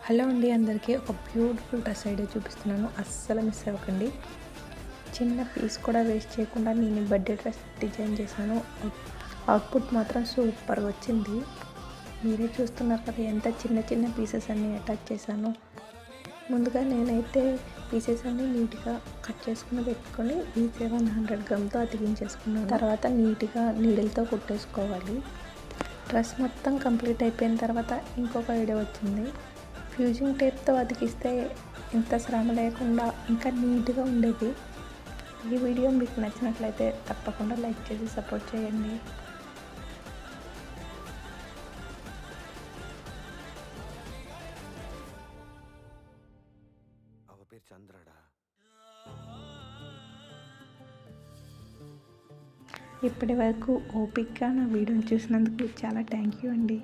Hello అండి, అందరికీ ఒక బ్యూటిఫుల్ డ్రెస్ ఐడియా చూపిస్తున్నాను. అస్సలు మిస్ అవ్వకండి. చిన్న పీస్ కూడా వేస్ట్ చేయకుండా నేను బర్త్డే డ్రెస్ డిజైన్ చేశాను. అవుట్పుట్ మాత్రం సూపర్ వచ్చింది. మీరే చూస్తున్నారు కదా ఎంత చిన్న చిన్న పీసెస్ అన్నీ అటాచ్ చేశాను. ముందుగా నేనైతే పీసెస్ అన్నీ నీట్గా కట్ చేసుకుని పెట్టుకొని ఈ 700 గ్రామ్తో అతికించేసుకున్నాను. తర్వాత నీట్గా నీడిల్తో కుట్టేసుకోవాలి. డ్రెస్ మొత్తం కంప్లీట్ అయిపోయిన తర్వాత ఇంకొక ఐడియా వచ్చింది. ఫ్యూజింగ్ టేప్తో అతికిస్తే ఇంత శ్రమ లేకుండా ఇంకా నీట్గా ఉండేది. ఈ వీడియో మీకు నచ్చినట్లయితే తప్పకుండా లైక్ చేసి సపోర్ట్ చేయండి. ఇప్పటి వరకు ఓపికగా నా వీడియోని చూసినందుకు చాలా థ్యాంక్ యూ అండి.